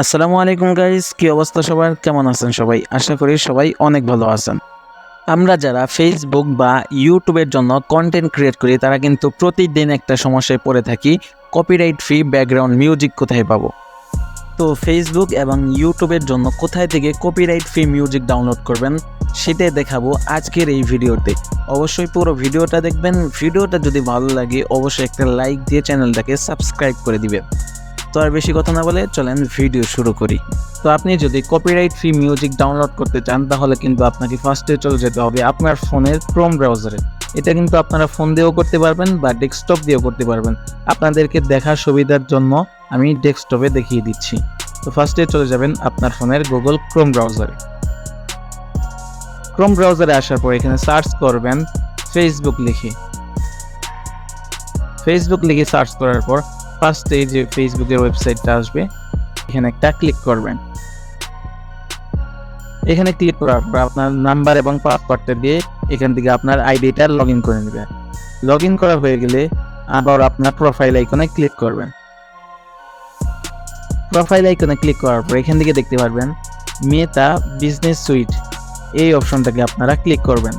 আসসালামু আলাইকুম গাইস, কি অবস্থা সবার? কেমন আছেন সবাই? আশা করি সবাই অনেক ভালো আছেন। আমরা যারা ফেসবুক বা ইউটিউবের জন্য কন্টেন্ট ক্রিয়েট করি তারা কিন্তু প্রতিদিন একটা সমস্যায় পড়ে থাকি, কপিরাইট ফ্রি ব্যাকগ্রাউন্ড মিউজিক কোথায় পাবো। তো ফেসবুক এবং ইউটিউবের জন্য কোথায় থেকে কপিরাইট ফ্রি মিউজিক ডাউনলোড করবেন সেটাই দেখাবো আজকের এই ভিডিওতে। অবশ্যই পুরো ভিডিওটা দেখবেন। ভিডিওটা যদি ভালো লাগে অবশ্যই একটা লাইক দিয়ে চ্যানেলটাকে সাবস্ক্রাইব করে দিবেন। তো আর বেশি কথা না বলে চলেন ভিডিও শুরু করি। তো আপনি যদি কপিরাইট ফ্রি মিউজিক ডাউনলোড করতে চান তাহলে কিন্তু আপনাকে ফার্স্টে চলে যেতে হবে আপনার ফোনের ক্রোম ব্রাউজারে। এটা কিন্তু আপনারা ফোন দিয়েও করতে পারবেন বা ডেস্কটপ দিয়েও করতে পারবেন। আপনাদেরকে দেখার সুবিধার জন্য আমি ডেস্কটপে দেখিয়ে দিচ্ছি। তো ফার্স্টে চলে যাবেন আপনার ফোনের গুগল ক্রোম ব্রাউজারে। ক্রোম ব্রাউজারে আসার পর এখানে সার্চ করবেন ফেসবুক লিখে সার্চ করার পর ফার্স্টে যে ফেসবুকের ওয়েবসাইটটা আসবে এখানে একটা ক্লিক করবেন। এখানে ক্লিক করার পর আপনার নাম্বার এবং পাসওয়ার্ডটা দিয়ে এখান থেকে আপনার আইডিটা লগ ইন করে নেবেন। লগ ইন করা হয়ে গেলে আবার আপনার প্রোফাইল আইকনে ক্লিক করবেন। প্রোফাইল আইকনে ক্লিক করার পর এখান থেকে দেখতে পারবেন মেটা বিজনেস সুইট, এই অপশনটাকে আপনারা ক্লিক করবেন।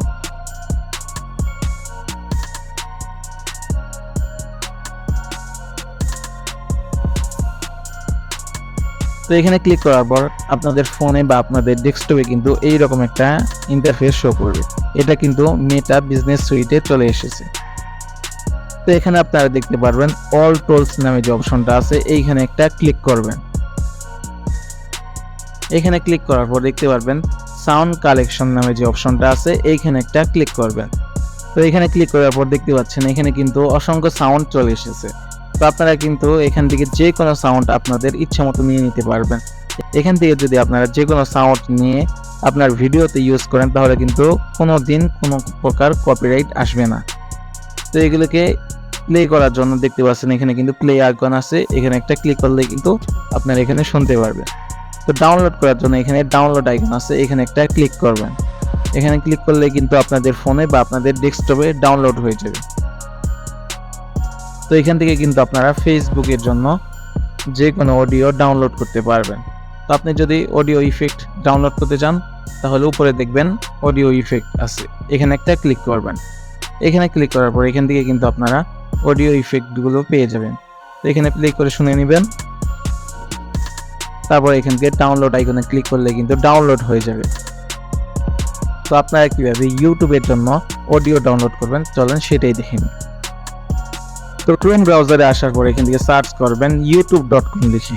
তো এখানে ক্লিক করার পর আপনাদের ফোনে বা আপনাদের ডেস্কটপে কিন্তু এইরকম একটা ইন্টারফেস শো করবে। এটা কিন্তু মেটা বিজনেস সুইটে চলে এসেছে। তো এখানে আপনারা দেখতে পারবেন অল টুলস নামে যে অপশনটা আছে এইখানে একটা ক্লিক করবেন। এখানে ক্লিক করার পর দেখতে পারবেন সাউন্ড কালেকশন নামে যে অপশনটা আছে এইখানে একটা ক্লিক করবেন। তো এখানে ক্লিক করার পর দেখতে পাচ্ছেন এখানে কিন্তু অসংখ্য সাউন্ড চলে এসেছে। তো আপনারা কিন্তু এখান থেকে যে কোনো সাউন্ড আপনাদের ইচ্ছা মতো নিয়ে নিতে পারবেন। এখান থেকে যদি আপনারা যে কোনো সাউন্ড নিয়ে আপনার ভিডিওতে ইউজ করেন তাহলে কিন্তু কোনো দিন কোনো প্রকার কপিরাইট আসবে না। তো এগুলোকে প্লে করার জন্য দেখতে পাচ্ছেন এখানে কিন্তু প্লে আইকন আছে, এখানে একটা ক্লিক করলে কিন্তু আপনারা এখানে শুনতে পারবেন। তো ডাউনলোড করার জন্য এখানে ডাউনলোড আইকন আছে, এখানে একটা ক্লিক করবেন। এখানে ক্লিক করলে কিন্তু আপনাদের ফোনে বা আপনাদের ডেস্কটপে ডাউনলোড হয়ে যাবে। তো এখান থেকে কিন্তু আপনারা ফেসবুকের জন্য যে কোনো অডিও ডাউনলোড করতে পারবেন। তো আপনি যদি অডিও ইফেক্ট ডাউনলোড করতে চান তাহলে উপরে দেখবেন অডিও ইফেক্ট আছে, এখানে একটা ক্লিক করবেন। এখানে ক্লিক করার পর এখান থেকে কিন্তু আপনারা অডিও ইফেক্টগুলো পেয়ে যাবেন। তো এখানে প্লে করে শুনে নেবেন। তারপর এখান থেকে ডাউনলোড আইকনে ক্লিক করলে কিন্তু ডাউনলোড হয়ে যাবে। তো আপনারা কিভাবে ইউটিউবের জন্য অডিও ডাউনলোড করবেন চলেন সেটাই দেখে নিন। তো ক্রোম ব্রাউজারে আসার পর এখান থেকে সার্চ করবেন youtube.com লিখে।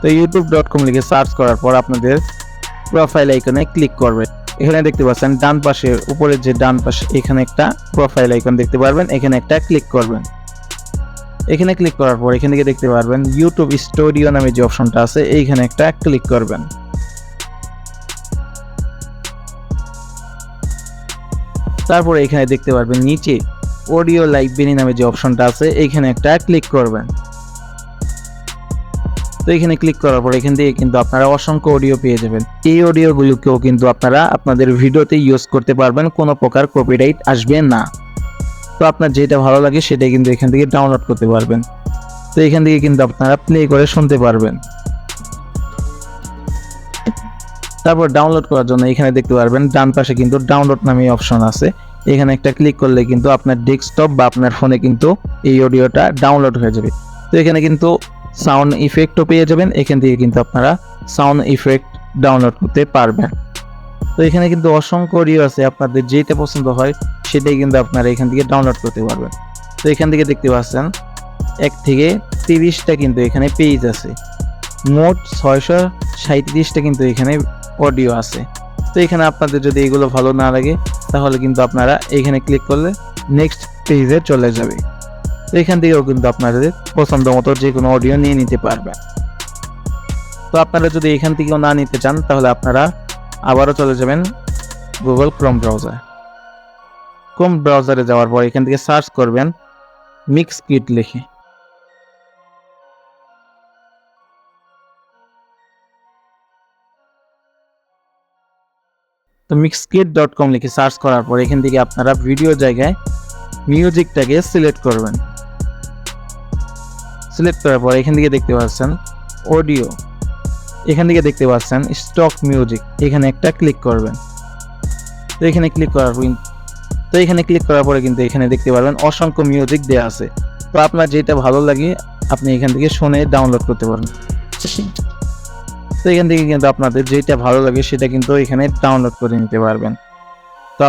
তো youtube.com লিখে সার্চ করার পর আপনাদের প্রোফাইল আইকনে ক্লিক করবেন। এখানে দেখতে পাচ্ছেন ডান পাশে উপরে যে ডান পাশে এখানে একটা প্রোফাইল আইকন দেখতে পারবেন, এখানে একটা ক্লিক করবেন। এখানে ক্লিক করার পর এখান থেকে দেখতে পারবেন ইউটিউব স্টুডিও নামে যে অপশনটা আছে এইখানে একটা ক্লিক করবেন। তারপর এখানে দেখতে পারবেন নিচে অডিও লাইব্রেরি নামে যে অপশনটা আছে এইখানে একটা ক্লিক করবেন। তো এখানে ক্লিক করার পর এখান থেকে কিন্তু আপনারা অসংখ্য অডিও পেয়ে যাবেন। এই অডিওগুলোকেও কিন্তু আপনারা আপনাদের ভিডিওতে ইউজ করতে পারবেন, কোনো প্রকার কপিরাইট আসবে না। তো আপনার যেটা ভালো লাগে সেটাই কিন্তু এখান থেকে ডাউনলোড করতে পারবেন। তো এখান থেকে কিন্তু আপনারা প্লে করে শুনতে পারবেন। তারপর ডাউনলোড করার জন্য এখানে দেখতে পারবেন ডান পাশে কিন্তু ডাউনলোড নামে অপশন আছে, এখানে একটা ক্লিক করলে কিন্তু আপনার ডেস্কটপ বা আপনার ফোনে কিন্তু এই অডিওটা ডাউনলোড হয়ে যাবে। তো এখানে কিন্তু সাউন্ড ইফেক্টও পেয়ে যাবেন, এখান থেকে কিন্তু আপনারা সাউন্ড ইফেক্ট ডাউনলোড করতে পারবেন। তো এখানে কিন্তু অসংখ্য অডিও আছে, আপনাদের যেটা পছন্দ হয় সেটাই কিন্তু আপনারা এখান থেকে ডাউনলোড করতে পারবেন। তো এখান থেকে দেখতে পাচ্ছেন 1 থেকে 30টা কিন্তু এখানে পেজ আছে, মোট 637টা কিন্তু এখানে অডিও আছে। তো এখানে আপনাদের যদি এগুলো ভালো না লাগে তাহলে কিন্তু আপনারা এখানে ক্লিক করলে নেক্সট পেজে চলে যাবে। তো এখান থেকেও কিন্তু আপনাদের পছন্দ মতো যে কোনো অডিও নিয়ে নিতে পারবেন। তো আপনারা যদি এখান থেকেও না নিতে চান তাহলে আপনারা আবারও চলে যাবেন গুগল ক্রোম ব্রাউজারে যাওয়ার পর এখান থেকে সার্চ করবেন মিক্সকিট লিখে। তো mixkit.com লিখে সার্চ করার পর এখান থেকে আপনারা ভিডিও জায়গায় মিউজিকটাকে সিলেক্ট করবেন। সিলেক্ট করার পর এখান থেকে দেখতে পাচ্ছেন অডিও, এখান থেকে দেখতে পাচ্ছেন স্টক মিউজিক, এখানে একটা ক্লিক করবেন। তো এখানে ক্লিক করার পরে কিন্তু এখানে দেখতে পারবেন অসংখ্য মিউজিক দেওয়া আছে। তো আপনার যেটা ভালো লাগে আপনি এখান থেকে শুনে ডাউনলোড করতে পারবেন। তো এখান থেকে কিন্তু আপনাদের যেটা ভালো লাগে সেটা কিন্তু এখানে ডাউনলোড করে নিতে পারবেন। তো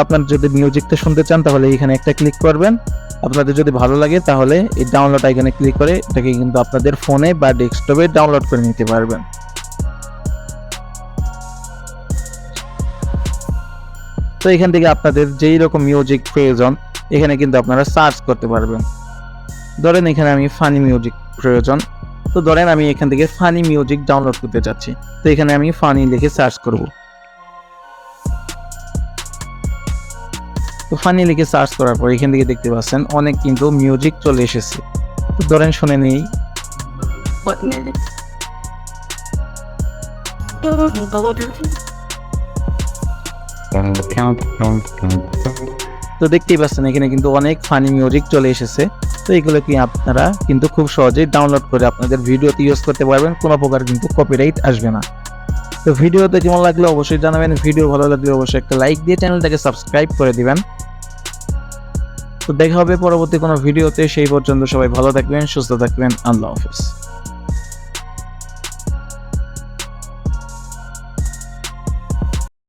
আপনার যদি মিউজিকটা শুনতে চান তাহলে এখানে একটা ক্লিক করবেন। আপনাদের যদি ভালো লাগে তাহলে এই ডাউনলোড আইকনে ক্লিক করে এটাকে কিন্তু আপনাদের ফোনে বা ডেস্কটপে ডাউনলোড করে নিতে পারবেন। তো এখান থেকে আপনাদের যেই রকম মিউজিক প্রয়োজন এখানে কিন্তু আপনারা সার্চ করতে পারবেন। ধরেন এখানে আমি ফানি মিউজিক প্রয়োজন, তো ধরেন আমি এখান থেকে ফানি মিউজিক ডাউনলোড করতে চাচ্ছি, তো এখানে আমি ফানি লিখে সার্চ করব। তো ফানি লিখে সার্চ করার পর এখান থেকে দেখতে পাচ্ছেন অনেক কিন্তু মিউজিক চলে এসেছে। তো ধরেন শুনে নেই। তো দেখতেই পাচ্ছেন এখানে কিন্তু অনেক ফানি মিউজিক চলে এসেছে। তো এগুলো কি আপনারা কিন্তু খুব সহজেই ডাউনলোড করে আপনাদের ভিডিওতে ইউজ করতে পারবেন, কোনো প্রকার কিন্তু কপিরাইট আসবে না। তো ভিডিওতে কেমন লাগলো অবশ্যই জানাবেন। ভিডিও ভালো লাগলে অবশ্যই একটা লাইক দিয়ে চ্যানেলটাকে সাবস্ক্রাইব করে দিবেন। তো দেখা হবে পরবর্তী কোনো ভিডিওতে, সেই পর্যন্ত সবাই ভালো থাকবেন, সুস্থ থাকবেন। আল্লাহ হাফেজ।